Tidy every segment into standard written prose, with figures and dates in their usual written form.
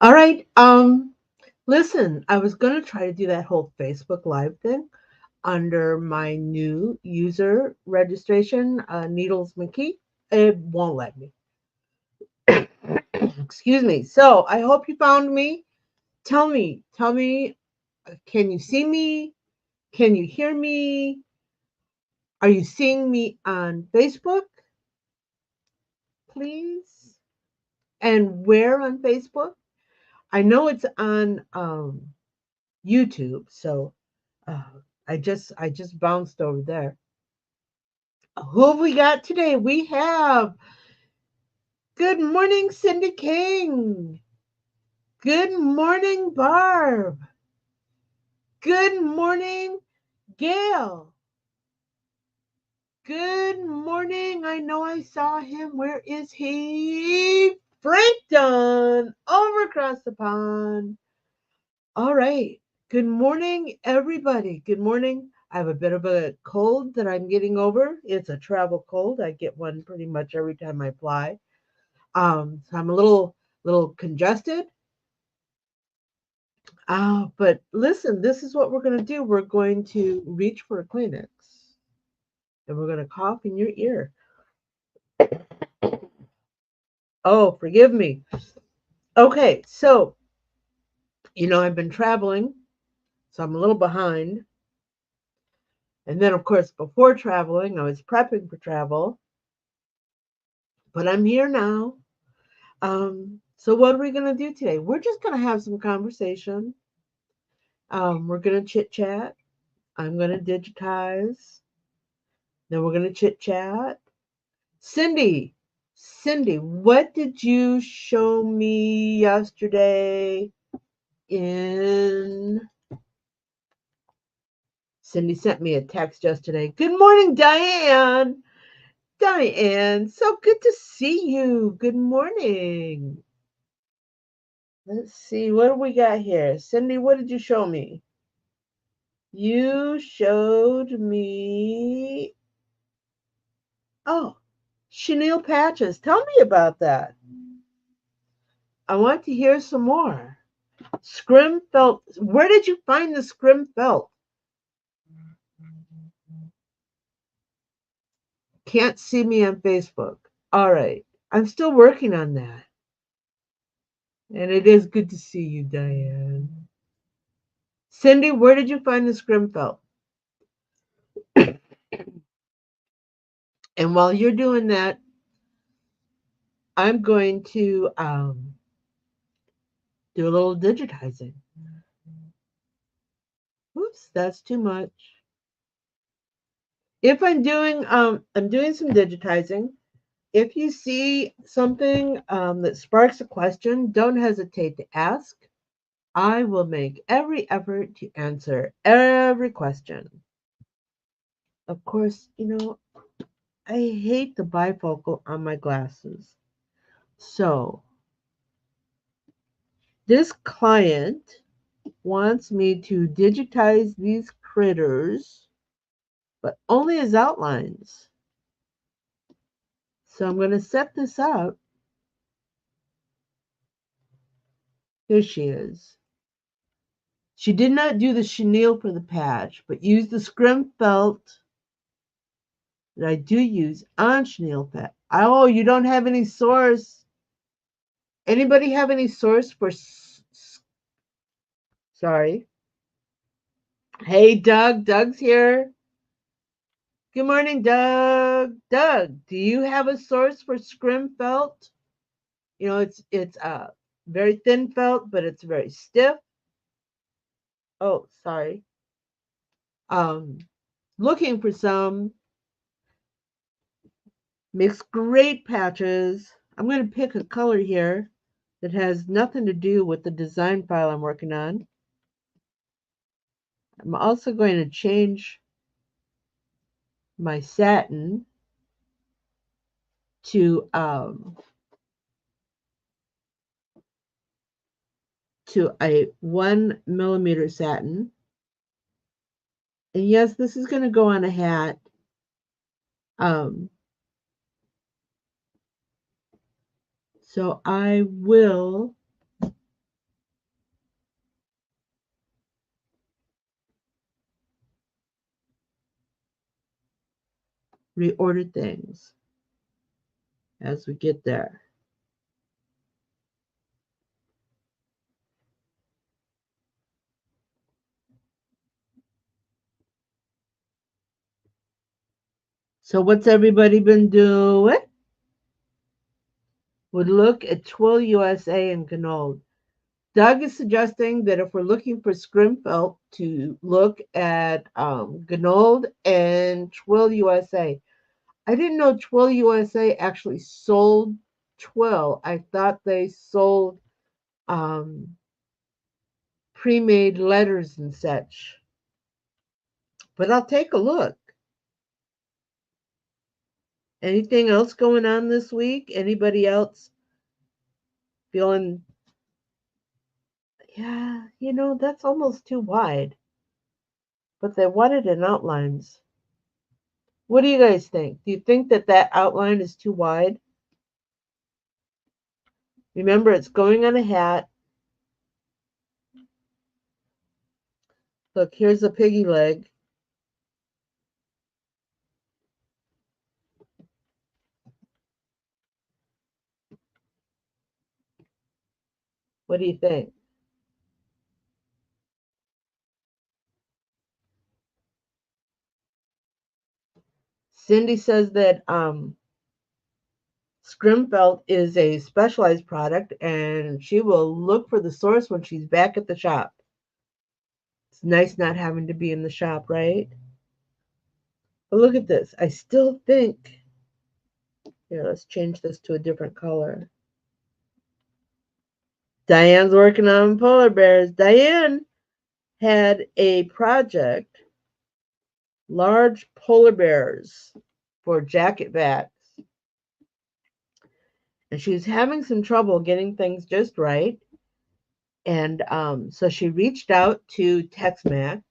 All right. Listen, I was gonna try to do that whole Facebook Live thing under my new user registration, Needles McKee. It won't let me. Excuse me. So I hope you found me. Tell me, can you see me? Can you hear me? Are you seeing me on Facebook, please? And where on Facebook? I know it's on YouTube, so uh, I just bounced over there. Who have we got today? We have good morning, Cindy King. Good morning, Barb. Good morning, Gail. Good morning. I know I saw him. Where is he? Frank Dunn over across the pond. All right. Good morning, everybody. Good morning. I have a bit of a cold that I'm getting over. It's a travel cold. I get one pretty much every time I fly. So I'm a little congested. But listen, this is what we're going to do. We're going to reach for a Kleenex and we're going to cough in your ear. Oh, forgive me. Okay, so I've been traveling, so I'm a little behind. And then, of course, before traveling, I was prepping for travel, but I'm here now. So what are we going to do today? We're just going to have some conversation. We're going to chit chat. I'm going to digitize. Then we're going to chit chat. Cindy, Cindy, what did you show me yesterday in Cindy sent me a text yesterday. Good morning, Diane. Diane, so good to see you. Good morning. Let's see, what do we got here? Cindy, what did you show me? You showed me, oh, chenille patches. Tell me about that. I want to hear some more. Scrim felt. Where did you find the scrim felt? Can't see me on Facebook. All right. I'm still working on that. And it is good to see you, Diane. Cindy, where did you find the scrim felt? And while you're doing that, I'm going to do a little digitizing. Oops, that's too much. If I'm doing some digitizing. If you see something that sparks a question, don't hesitate to ask. I will make every effort to answer every question. Of course, I hate the bifocal on my glasses. So, this client wants me to digitize these critters, but only as outlines. So, I'm going to set this up. Here she is. She did not do the chenille for the patch, but used the scrim felt that I do use on chenille patch. Oh, you don't have any source. Anybody have any source for sorry. Hey Doug, Doug's here. Good morning, Doug. Doug, do you have a source for scrim felt? You know, it's very thin felt, but it's very stiff. Oh, sorry. Um, looking for some mixed great patches. I'm going to pick a color here that has nothing to do with the design file I'm working on. I'm also going to change my satin to a 1 millimeter satin. And yes, this is going to go on a hat. Um, so I will reorder things as we get there. So what's everybody been doing? Would look at Twill USA and Gnold. Doug is suggesting that if we're looking for scrim felt, to look at Gnold and Twill USA. I didn't know Twill USA actually sold twill. I thought they sold um, pre-made letters and such. But I'll take a look. Anything else going on this week? Anybody else feeling, yeah, that's almost too wide. But they wanted in outlines. What do you guys think? Do you think that that outline is too wide? Remember, it's going on a hat. Look, here's a piggy leg. What do you think? Cindy says that Scrimfelt is a specialized product and she will look for the source when she's back at the shop. It's nice not having to be in the shop, right? But look at this. I still think, here, let's change this to a different color. Diane's working on polar bears. Diane had a project, large polar bears for jacket backs. And she was having some trouble getting things just right. And so she reached out to Tex-Mex.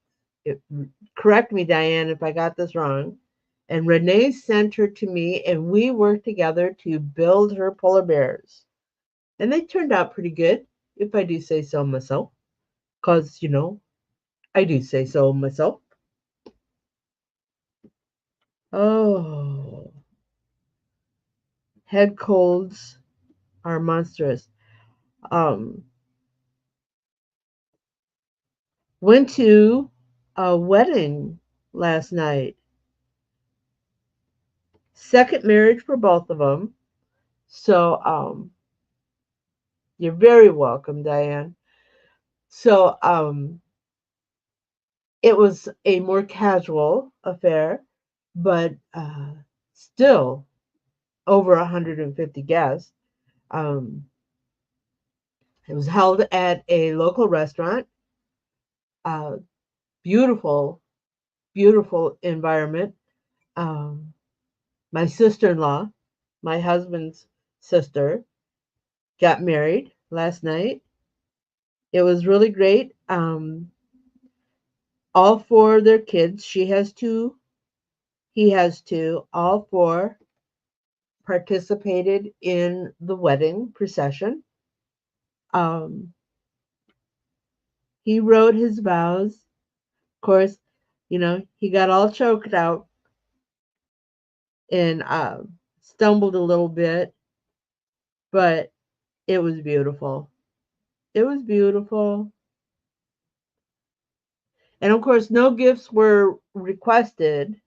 Correct me, Diane, if I got this wrong. And Renee sent her to me, and we worked together to build her polar bears. And they turned out pretty good, if I do say so myself. Because, I do say so myself. Oh, head colds are monstrous. Um, went to a wedding last night. Second marriage for both of them. So, you're very welcome, Diane. So, it was a more casual affair, but still over 150 guests. Um, it was held at a local restaurant. Uh, beautiful, beautiful environment. Um, my sister-in-law, my husband's sister, got married last night. It was really great. All four of their kids, she has two, he has two, all four participated in the wedding procession. Um, he wrote his vows. Of course, he got all choked out and stumbled a little bit, but It was beautiful. It was beautiful. And of course, no gifts were requested.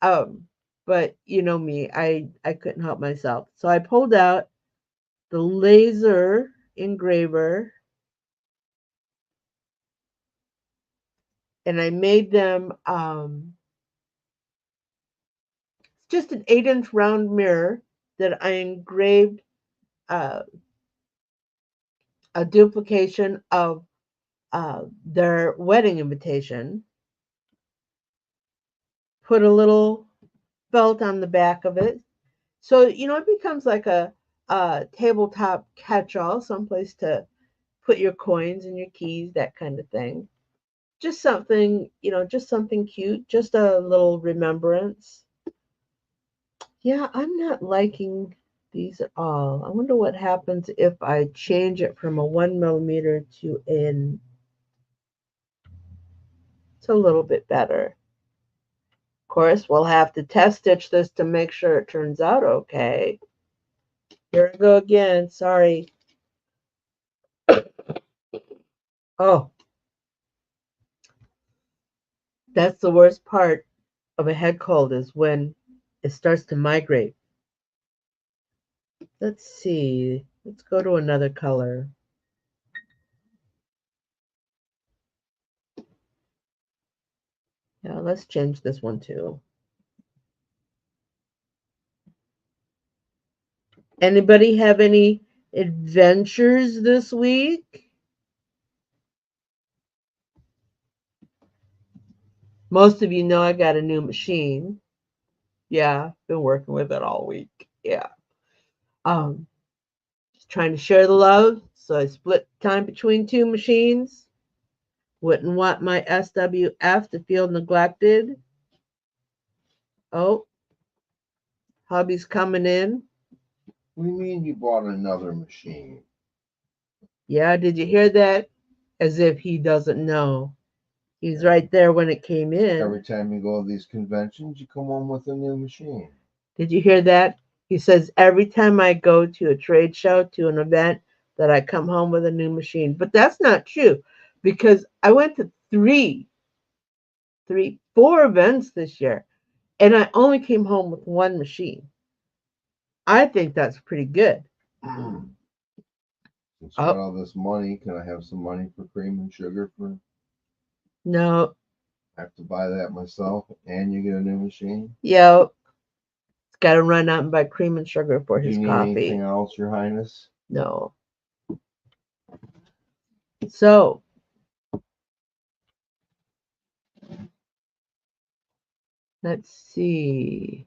Um, but you know me, I couldn't help myself. So I pulled out the laser engraver and I made them just an 8-inch round mirror that I engraved uh, a duplication of their wedding invitation, put a little felt on the back of it. So, it becomes like a tabletop catch-all, someplace to put your coins and your keys, that kind of thing. Just something cute, just a little remembrance. Yeah, I'm not liking these at all. I wonder what happens if I change it from a 1 millimeter to an. It's a little bit better. Of course, we'll have to test stitch this to make sure it turns out okay. Here I go again. Sorry. Oh, that's the worst part of a head cold is when it starts to migrate. Let's see. Let's go to another color. Yeah, let's change this one too. Anybody have any adventures this week? Most of you know I got a new machine. Yeah, been working with it all week. Yeah. Um, just trying to share the love, so I split time between two machines. Wouldn't want my SWF to feel neglected. Oh, hubby's coming in. What do you mean you bought another machine? Yeah, did you hear that? As if he doesn't know. He's right there when it came in. Every time you go to these conventions, you come home with a new machine. Did you hear that? He says every time I go to a trade show, to an event, that I come home with a new machine. But that's not true because I went to four events this year and I only came home with one machine. I think that's pretty good. Since you got Oh, all this money, can I have some money for cream and sugar for? no. I have to buy that myself, and you get a new machine. Yeah, it's got to run out and buy cream and sugar for Do his you need anything coffee. else, Your Highness? No. So, let's see.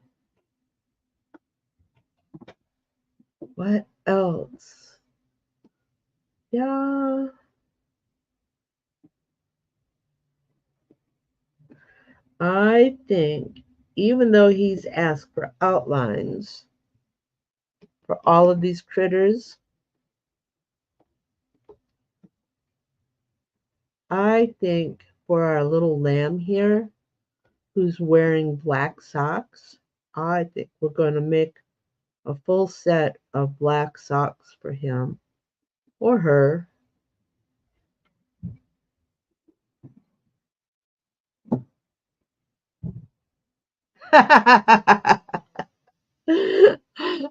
What else? Yeah. I think even though he's asked for outlines for all of these critters, I think for our little lamb here who's wearing black socks, I think we're going to make a full set of black socks for him or her.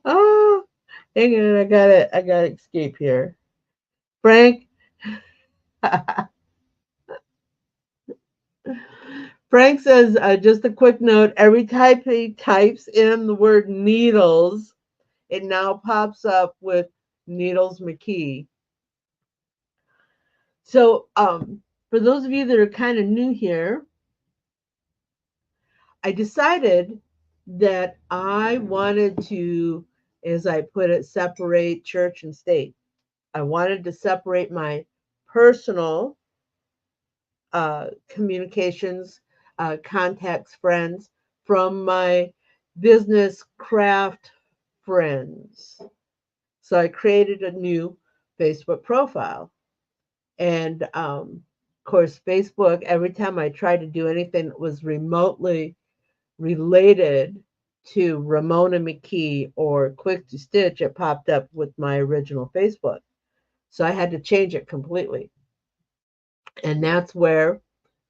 Oh, hang on, I gotta escape here. Frank, Frank says, just a quick note, every time he types in the word needles, it now pops up with Needles McKee. So, for those of you that are kind of new here, I decided that I wanted to, as I put it, separate church and state. I wanted to separate my personal communications, contacts, friends from my business craft friends. So I created a new Facebook profile. And of course, Facebook, every time I tried to do anything that was remotely related to Ramona McKee or Quick to Stitch, it popped up with my original Facebook. So I had to change it completely. And that's where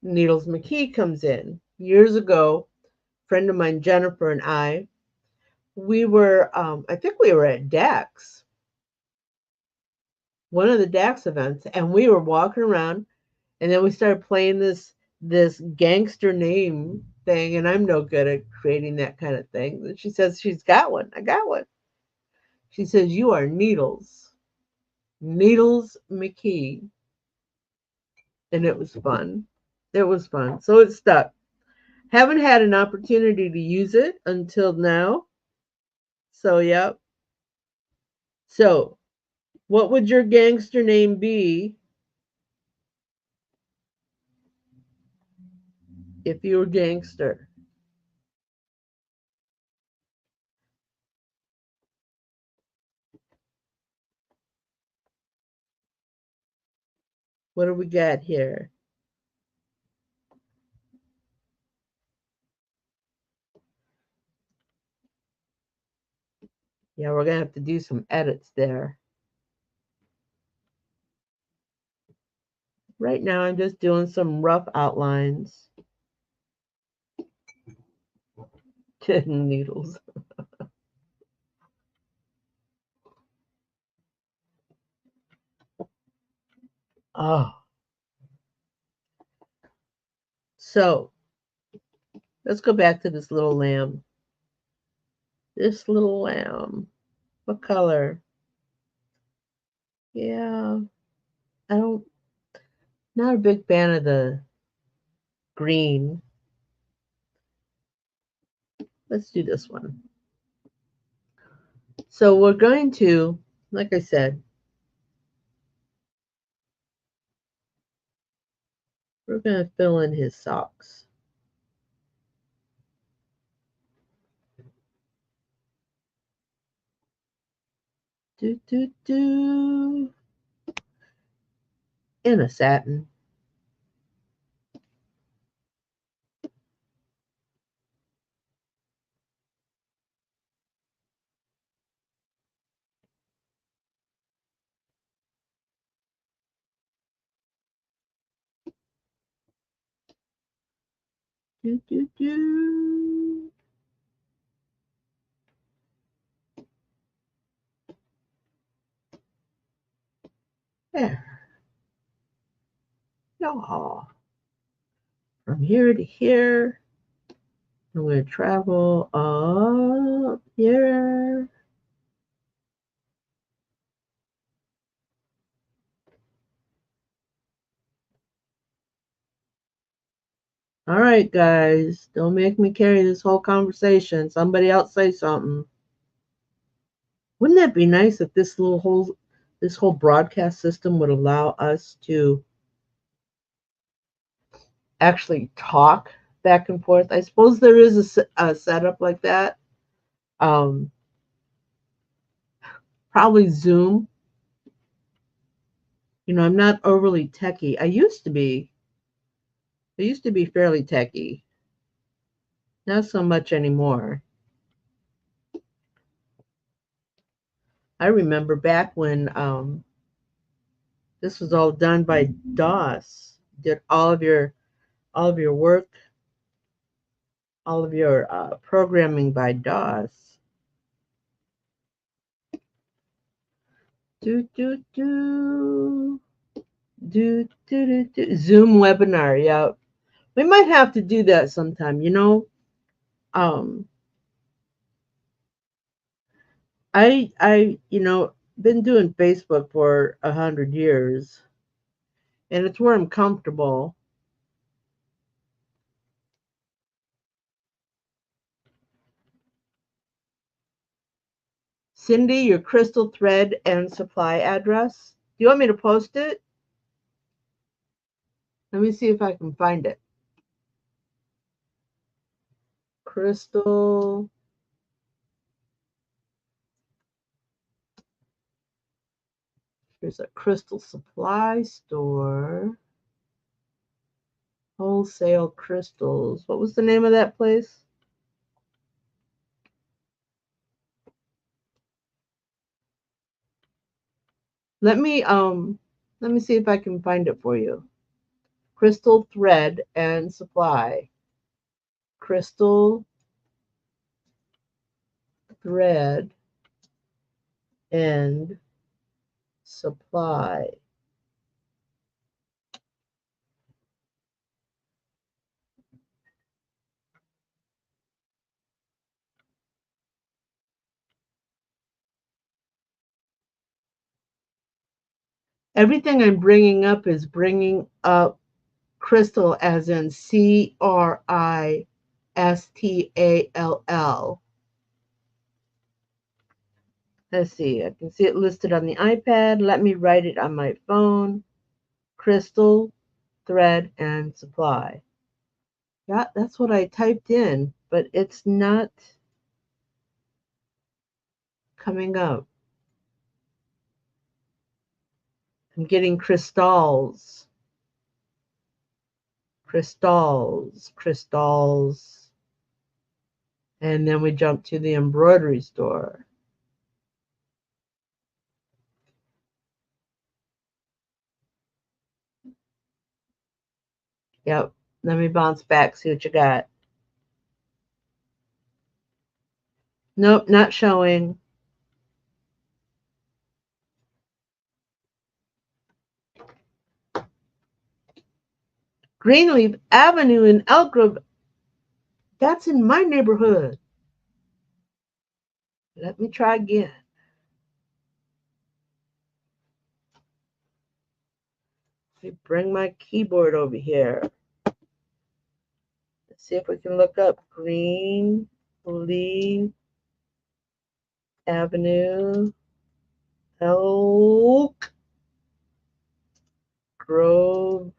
Needles McKee comes in. Years ago, a friend of mine, Jennifer, and we were, I think we were at DAX, one of the DAX events, and we were walking around, and then we started playing this gangster name thing, and I'm no good at creating that kind of thing. And she says she's got one. I got one. She says you are Needles, Needles McKee, and it was fun. It was fun. So it stuck. Haven't had an opportunity to use it until now. So yep. So what would your gangster name be if you were gangster? What do we got here? Yeah, we're gonna have to do some edits there. Right now, I'm just doing some rough outlines. Needles. Oh, so let's go back to this little lamb. This little lamb. What color? Yeah, I don't. Not a big fan of the green. Let's do this one. So we're going to, like I said, we're going to fill in his socks. Do, do, do. In a satin. Do, do, do. There. No. From here to here. I'm going to travel up here. All right, guys. Don't make me carry this whole conversation. Somebody else say something. Wouldn't that be nice if this whole broadcast system would allow us to actually talk back and forth? I suppose there is a setup like that. Um, Probably Zoom. I'm not overly techy. I used to be. I used to be fairly techy. Not so much anymore. I remember back when this was all done by DOS. Did all of your work, all of your programming by DOS. Do do do do. Zoom webinar. Yeah, we might have to do that sometime. Um, I been doing Facebook for 100 years, and it's where I'm comfortable. Cindy, your crystal thread and supply address. Do you want me to post it? Let me see if I can find it. Crystal. There's a crystal supply store. Wholesale crystals. What was the name of that place? Let me see if I can find it for you. Crystal thread and supply. Crystal thread and supply. Everything I'm bringing up is bringing up crystal as in Cristall. Let's see, I can see it listed on the iPad. Let me write it on my phone. Crystal, thread, and supply. Yeah, that's what I typed in, but it's not coming up. I'm getting crystals, crystals. And then we jump to the embroidery store. Yep. Let me bounce back, see what you got. Nope, not showing. Greenleaf Avenue in Elk Grove. That's in my neighborhood. Let me try again. Let me bring my keyboard over here. Let's see if we can look up Greenleaf Avenue, Elk Grove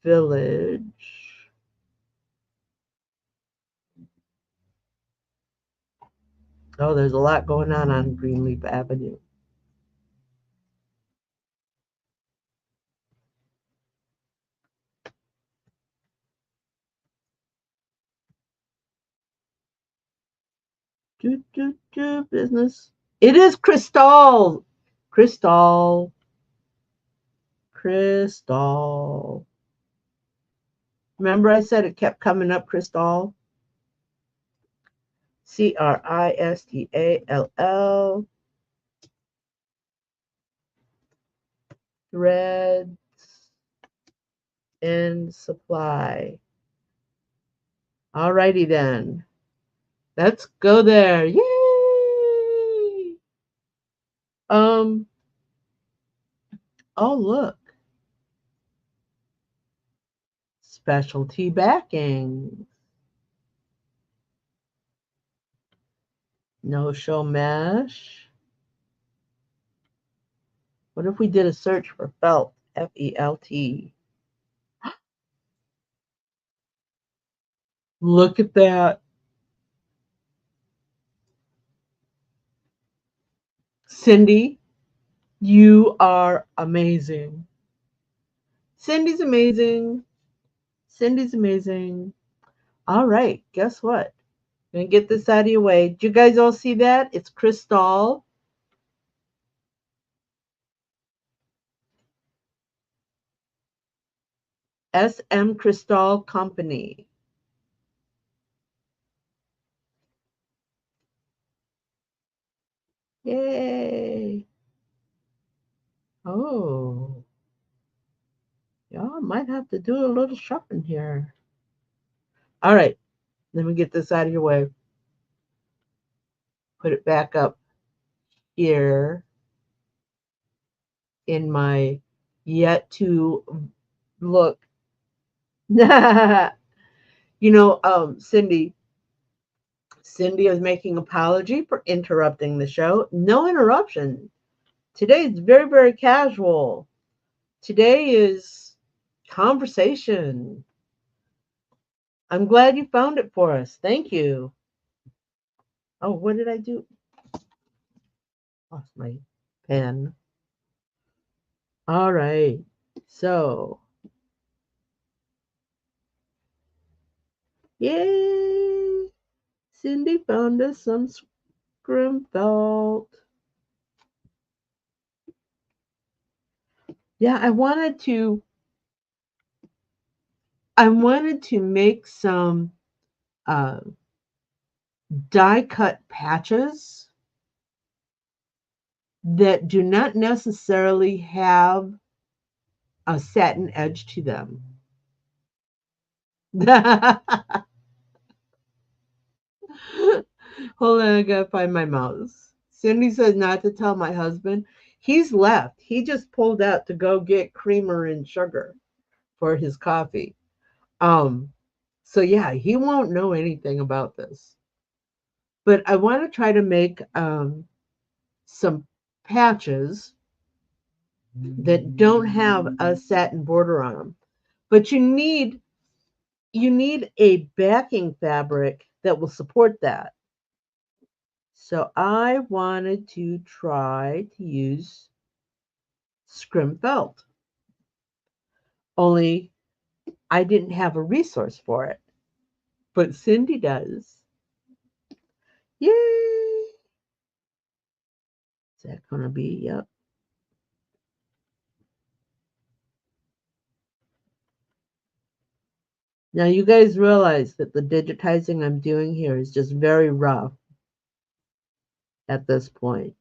Village. Oh, there's a lot going on Greenleaf Avenue. Business. It is Crystal. Crystal. Crystal. Remember I said it kept coming up, Crystal? Cristall. Threads and supply. Alrighty then. Let's go there. Yay! Um, oh look. Specialty backing. No show mesh. What if we did a search for felt? Felt. Look at that. Cindy, you are amazing. Cindy's amazing. Cindy's amazing. All right, guess what? I'm going to get this out of your way. Did you guys all see that? It's Crystal. SM Crystal Company. Yay. Oh. Y'all might have to do a little shopping here. All right, let me get this out of your way. Put it back up here in my yet to look. Cindy. Cindy is making apology for interrupting the show. No interruption. Today is very, very casual. Today is conversation. I'm glad you found it for us. Thank you. Oh, what did I do? Lost my pen. All right. So, yay! Cindy found us some scrim felt. Yeah, I wanted to make some uh, die cut patches that do not necessarily have a satin edge to them. Hold on, I gotta find my mouse. Cindy says not to tell my husband. He's left. He just pulled out to go get creamer and sugar for his coffee. Um, so yeah, he won't know anything about this. But I want to try to make some patches that don't have a satin border on them. But you need a backing fabric that will support that. So I wanted to try to use scrim felt. Only I didn't have a resource for it. But Cindy does. Yay! Is that gonna be? Yep. Now you guys realize that the digitizing I'm doing here is just very rough at this point.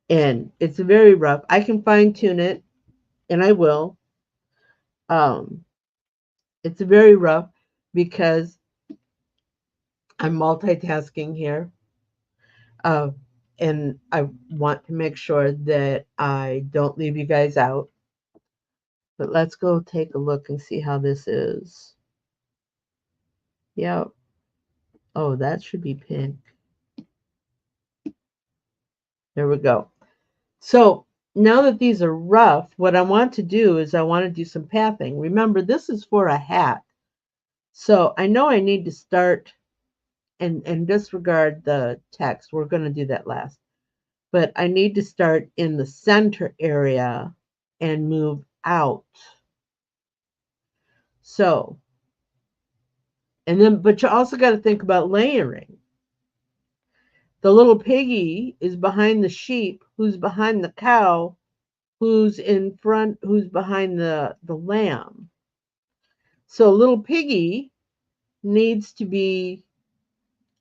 And it's very rough. I can fine tune it, and I will. Um, it's very rough because I'm multitasking here. Uh, and I want to make sure that I don't leave you guys out. But let's go take a look and see how this is. Yep. Oh, that should be pink. There we go. So now that these are rough, what I want to do is I want to do some pathing. Remember, this is for a hat. So I know I need to start and disregard the text. We're going to do that last. But I need to start in the center area and move out. So, and then, but you also got to think about layering. The little piggy is behind the sheep, who's behind the cow, who's in front, who's behind the lamb. So little piggy needs to be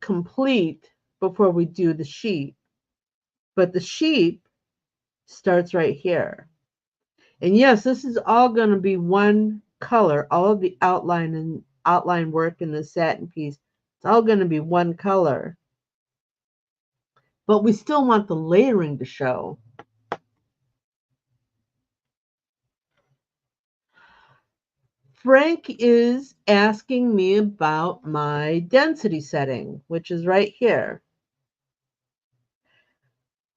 complete before we do the sheep. But the sheep starts right here. And yes, this is all going to be one color. All of the outline and outline work in the satin piece, it's all going to be one color. But we still want the layering to show. Frank is asking me about my density setting, which is right here.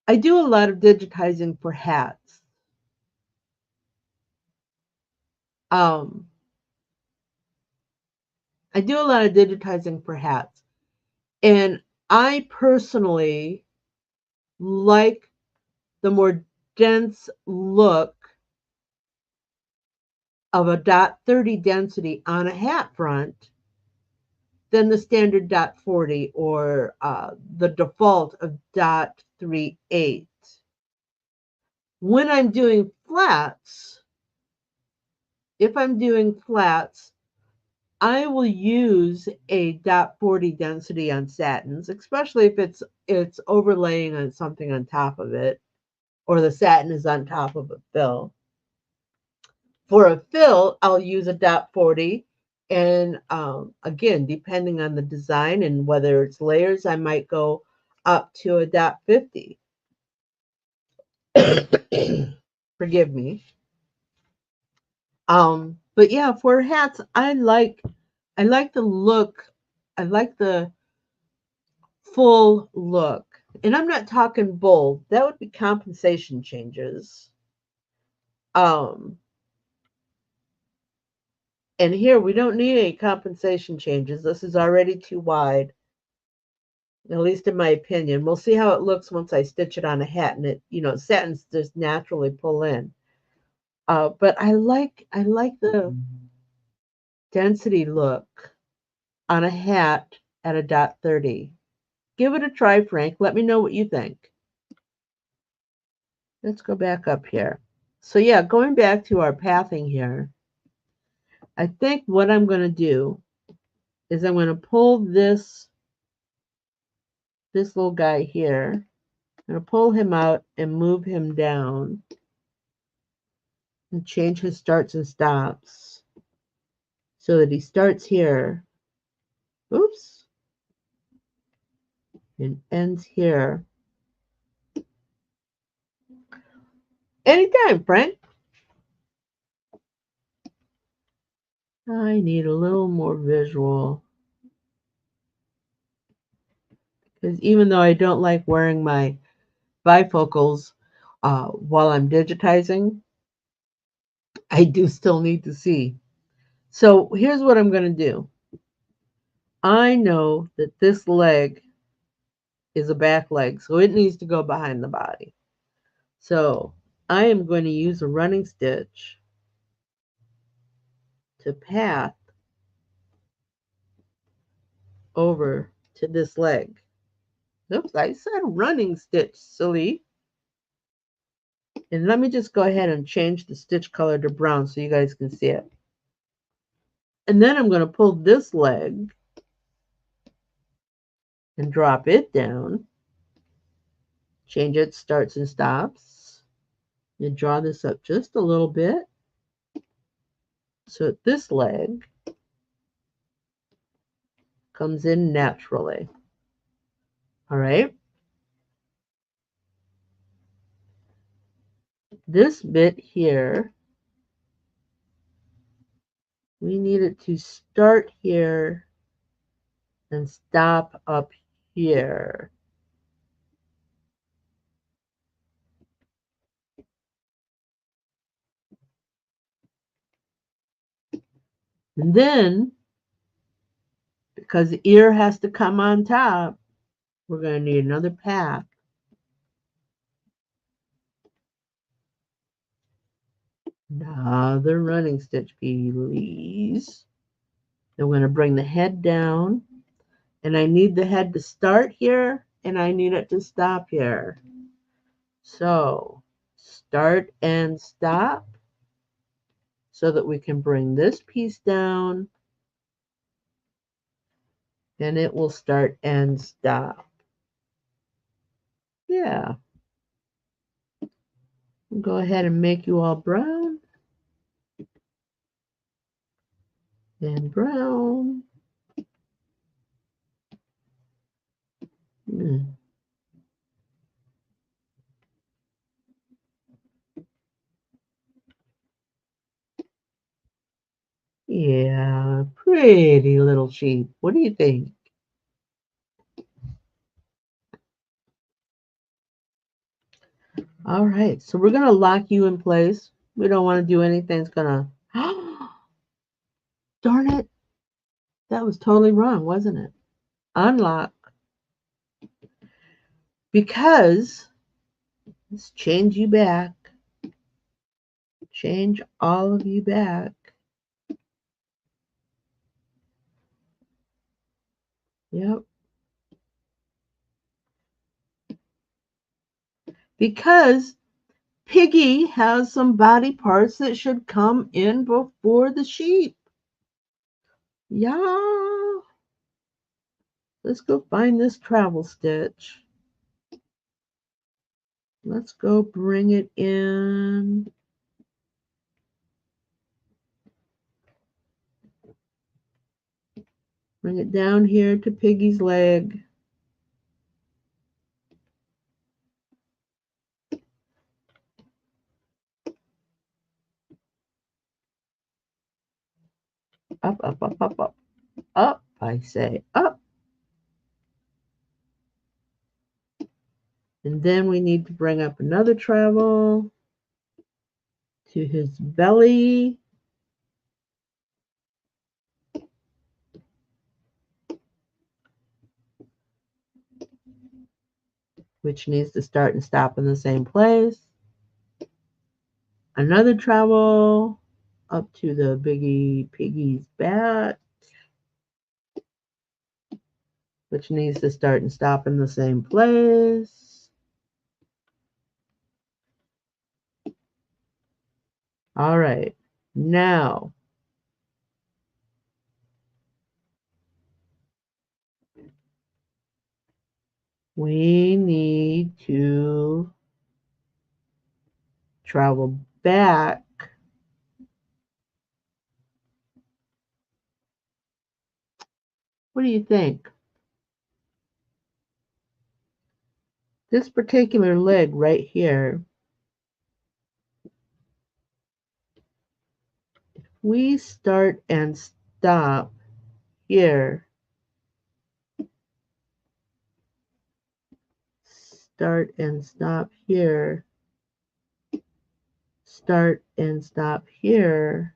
I do a lot of digitizing for hats. Um, I do a lot of digitizing for hats. And I personally like the more dense look of a dot 30 density on a hat front than the standard dot 40 or the default of dot 38. When I'm doing flats, if I'm doing flats, I will use a dot 40 density on satins, especially if it's overlaying on something on top of it, or the satin is on top of a fill. For a fill, I'll use a dot 40. And again, depending on the design and whether it's layers, I might go up to a dot 50. Forgive me. But yeah, for hats, I like the look. I like the full look. And I'm not talking bold. That would be compensation changes. Um, and here we don't need any compensation changes. This is already too wide, at least in my opinion. We'll see how it looks once I stitch it on a hat and satins just naturally pull in. But I like the density look on a hat at a dot 30. Give it a try, Frank. Let me know what you think. Let's go back up here. So yeah, going back to our pathing here, I think what I'm going to do is I'm going to pull this little guy here. I'm going to pull him out and move him down and change his starts and stops so that he starts here. Oops. And ends here. Anytime, Frank. I need a little more visual. Because even though I don't like wearing my bifocals while I'm digitizing, I do still need to see. So here's what I'm going to do. I know that this leg is a back leg, so it needs to go behind the body. So I am going to use a running stitch to path over to this leg. Oops, I said running stitch, silly. And let me just go ahead and change the stitch color to brown so you guys can see it. And then I'm going to pull this leg and drop it down. Change its starts and stops. And draw this up just a little bit. So this leg comes in naturally. All right. This bit here, we need it to start here and stop up here. And then, because the ear has to come on top, we're going to need another path. Another running stitch, please. Then we're going to bring the head down. And I need the head to start here, and I need it to stop here. So, start and stop so that we can bring this piece down, and it will start and stop. Yeah. Go ahead and make you all brown and brown. Mm. Yeah, pretty little sheep. What do you think? All right, so we're going to lock you in place. We don't want to do anything that's going to... Darn it. That was totally wrong, wasn't it? Unlock. Because, let's change you back. Change all of you back. Yep. Because Piggy has some body parts that should come in before the sheep. Yeah. Let's go find this travel stitch. Let's go bring it in. Bring it down here to Piggy's leg. Up, up, up, up, up. Up, I say, up. And then we need to bring up another travel to his belly. Which needs to start and stop in the same place. Another travel up to the Piggy's back, which needs to start and stop in the same place. All right. Now, we need to travel back. What do you think? This particular leg right here, we start and stop here. Start and stop here. Start and stop here.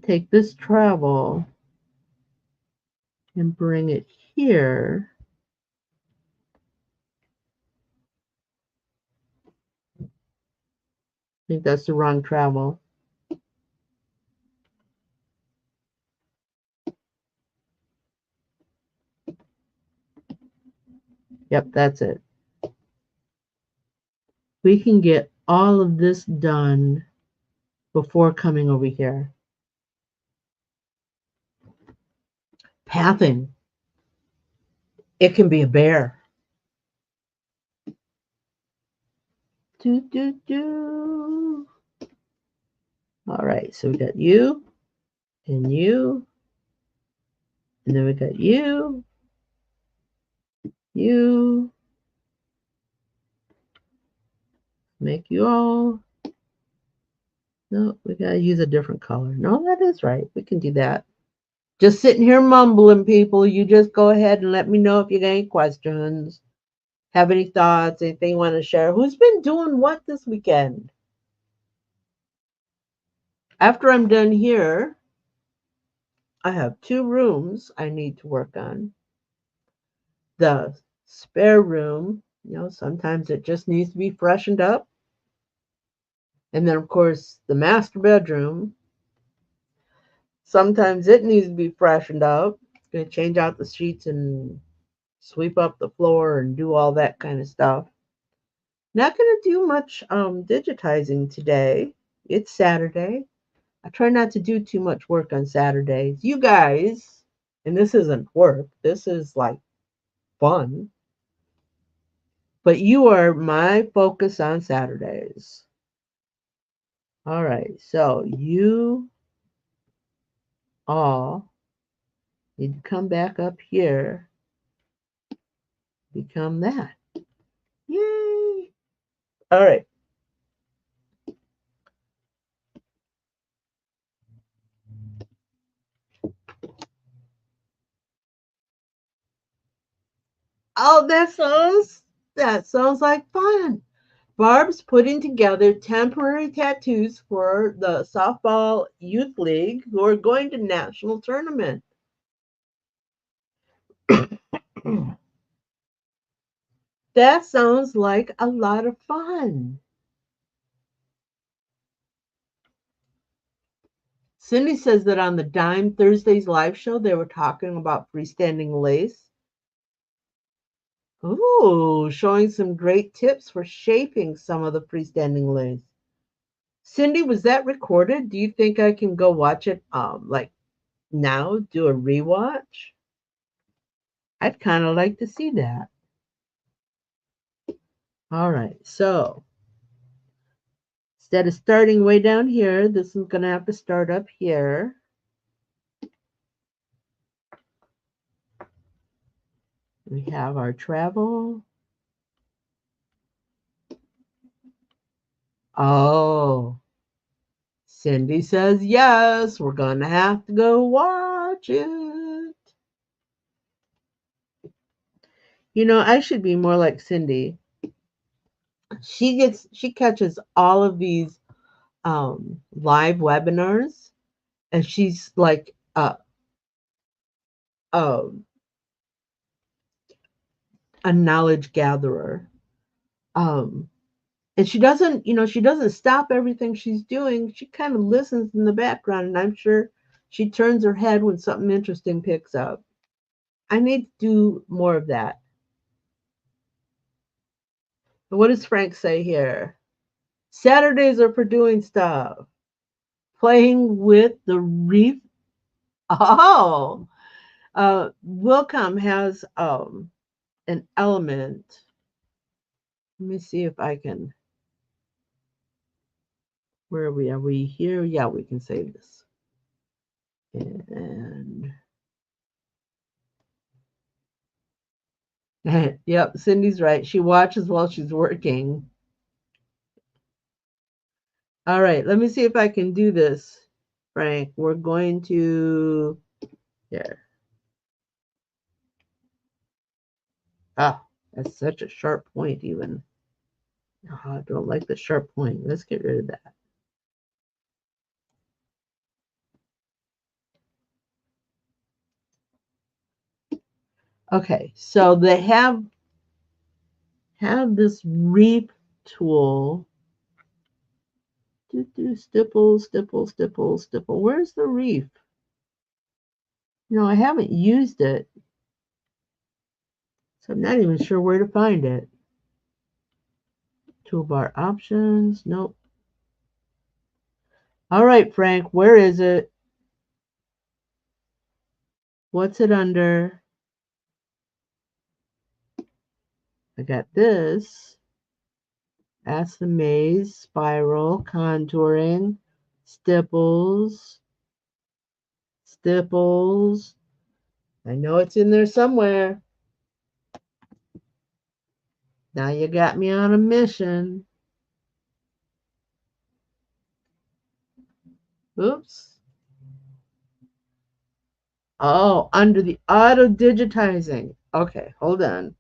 Take this travel and bring it here. I think that's the wrong travel. Yep, that's it. We can get all of this done before coming over here. Pathing. It can be a bear. Do, do, do. All right, so we got you and you, and then we got you, you, make you all. No, we gotta use a different color. No, that is right. We can do that. Just sitting here mumbling, people. You just go ahead and let me know if you got any questions, have any thoughts, anything you want to share. Who's been doing what this weekend? After I'm done here, I have 2 rooms I need to work on. The spare room, sometimes it just needs to be freshened up. And then, of course, the master bedroom, sometimes it needs to be freshened up. Gonna change out the sheets and sweep up the floor and do all that kind of stuff. Not gonna do much digitizing today. It's Saturday. I try not to do too much work on Saturdays. You guys, and this isn't work, this is like fun, but you are my focus on Saturdays. All right, so you all need to come back up here, become that. Yay! All right. Oh, that sounds like fun. Barb's putting together temporary tattoos for the softball youth league who are going to national tournament. That sounds like a lot of fun. Cindy says that on the Dime Thursdays live show, they were talking about freestanding lace. Ooh, showing some great tips for shaping some of the freestanding lace. Cindy, was that recorded? Do you think I can go watch it like now, do a rewatch? I'd kind of like to see that. All right, so instead of starting way down here, this is going to have to start up here. We have our travel. Oh, Cindy says yes, we're going to have to go watch it. I should be more like Cindy. She catches all of these live webinars, and she's like a, a knowledge gatherer. Um, and she doesn't stop everything she's doing. She kind of listens in the background, and I'm sure she turns her head when something interesting picks up. I need to do more of that. What does Frank say here? Saturdays are for doing stuff. Playing with the reef. Oh, Wilcom has an element. Let me see if I can. Where are we? Are we here? Yeah, we can save this. And yep, Cindy's right. She watches while she's working. All right, let me see if I can do this, Frank. We're going to here. Ah, that's such a sharp point, even. Oh, I don't like the sharp point. Let's get rid of that. Okay, so they have this reap tool. Stipple, stipple, stipple, stipple. Where's the reef? I haven't used it, so I'm not even sure where to find it. Toolbar options. Nope. All right, Frank, where is it? What's it under? I got this. That's the maze, spiral, contouring, stipples, stipples. I know it's in there somewhere. Now you got me on a mission. Oops. Oh, under the auto digitizing. Okay, hold on.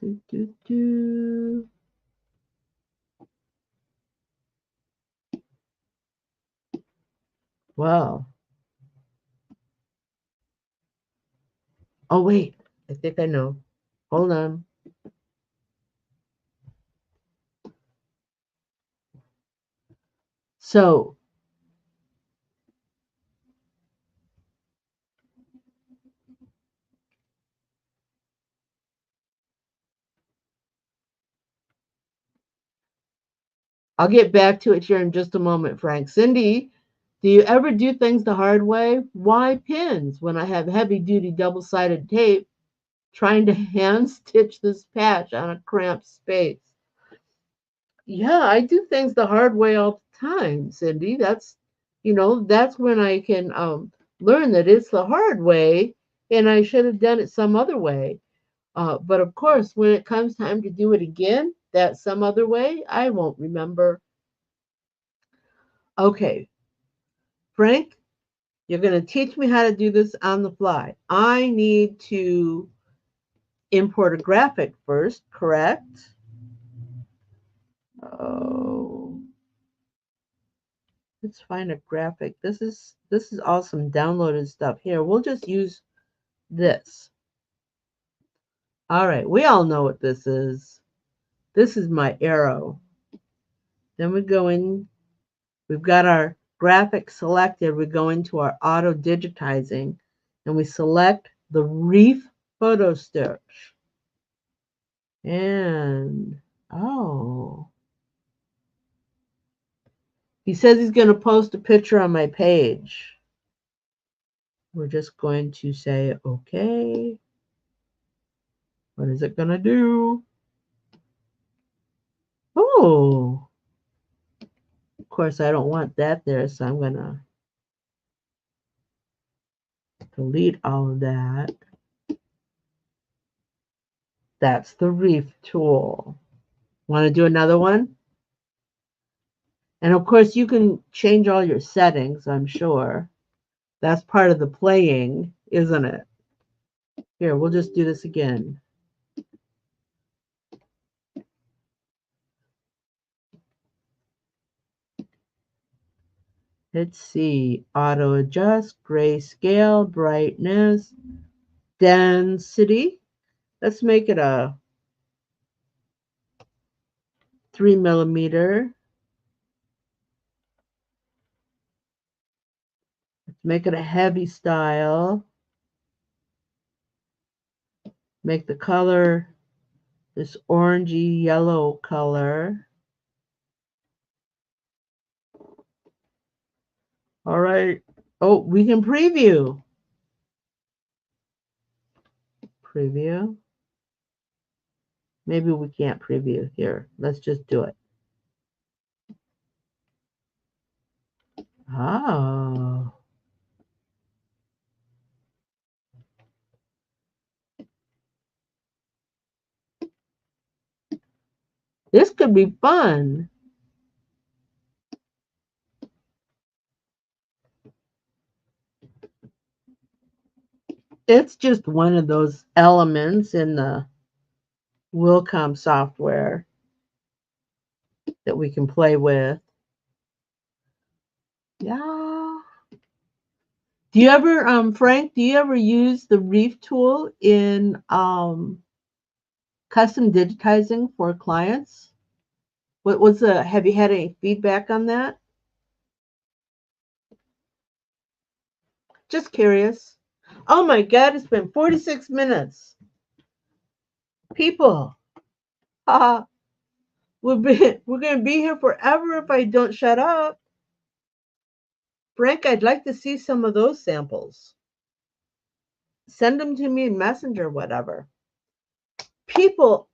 Do, do, do. Wow. Oh, wait. I think I know. Hold on. So, I'll get back to it here in just a moment, Frank. Cindy, do you ever do things the hard way? Why pins when I have heavy duty double sided tape trying to hand stitch this patch on a cramped space? Yeah, I do things the hard way all the time, Cindy. That's when I can learn that it's the hard way and I should have done it some other way. But of course, when it comes time to do it again, that some other way, I won't remember. Okay, Frank, you're going to teach me how to do this on the fly. I need to import a graphic first, correct? Oh, let's find a graphic. This is awesome downloaded stuff. Here, we'll just use this. All right, we all know what this is. This is my arrow. Then we go in, we've got our graphic selected. We go into our auto digitizing and we select the reef photo stitch. And oh, he says he's going to post a picture on my page. We're just going to say, okay. What is it going to do? Oh, of course, I don't want that there, so I'm going to delete all of that. That's the reef tool. Want to do another one? And of course, you can change all your settings, I'm sure. That's part of the playing, isn't it? Here, we'll just do this again. Let's see. Auto adjust, grayscale, brightness, density. Let's make it a 3 millimeter. Make it a heavy style. Make the color this orangey yellow color. All right. Oh, we can preview. Preview. Maybe we can't preview here. Let's just do it. Oh. This could be fun. It's just one of those elements in the Wilcom software that we can play with. Yeah. Do you ever, Frank, do you ever use the Reef tool in custom digitizing for clients? Have you had any feedback on that? Just curious. Oh my God, it's been 46 minutes. People, haha, we're going to be here forever if I don't shut up. Frank, I'd like to see some of those samples. Send them to me in Messenger, whatever. People,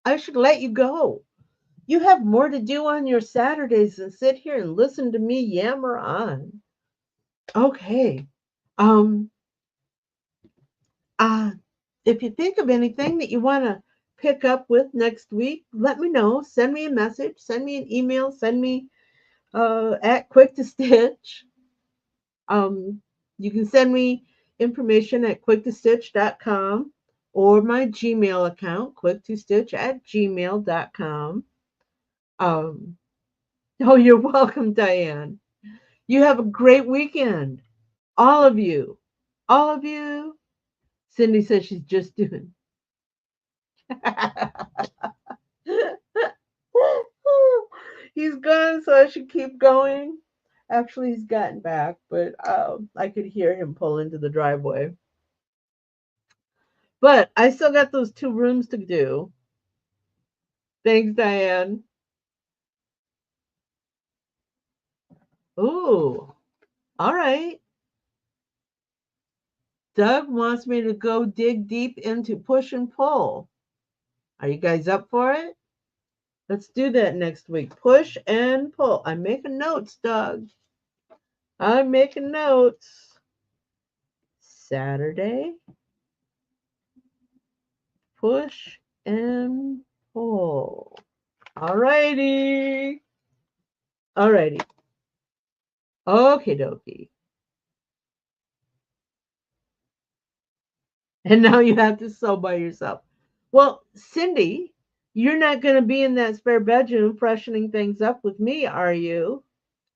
I should let you go. You have more to do on your Saturdays than sit here and listen to me yammer on. Okay. Um, uh, if you think of anything that you want to pick up with next week, let me know. Send me a message, send me an email, send me at Quick to Stitch. You can send me information at quicktostitch.com or my Gmail account, quicktostitch@gmail.com. Um, oh, you're welcome, Diane. You have a great weekend. All of you. All of you. Cindy says she's just doing. He's gone, so I should keep going. Actually, he's gotten back, but I could hear him pull into the driveway. But I still got those 2 rooms to do. Thanks, Diane. Ooh, all right. Doug wants me to go dig deep into push and pull. Are you guys up for it? Let's do that next week. Push and pull. I'm making notes, Doug. I'm making notes. Saturday. Push and pull. All righty. All righty. Okie dokie. And now you have to sew by yourself. Well, Cindy, you're not going to be in that spare bedroom freshening things up with me, are you?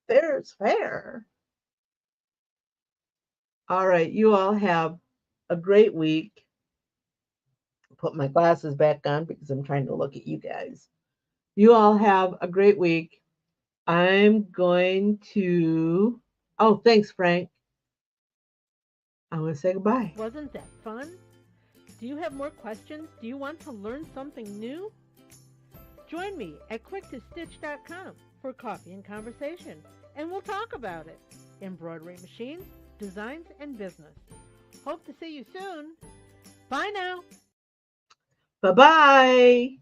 Fair is fair. All right. You all have a great week. Put my glasses back on because I'm trying to look at you guys. You all have a great week. I'm going to. Oh, thanks, Frank. I'm going to say goodbye. Wasn't that fun? Do you have more questions? Do you want to learn something new? Join me at quicktostitch.com for coffee and conversation, and we'll talk about it. Embroidery machines, designs, and business. Hope to see you soon. Bye now. Bye-bye.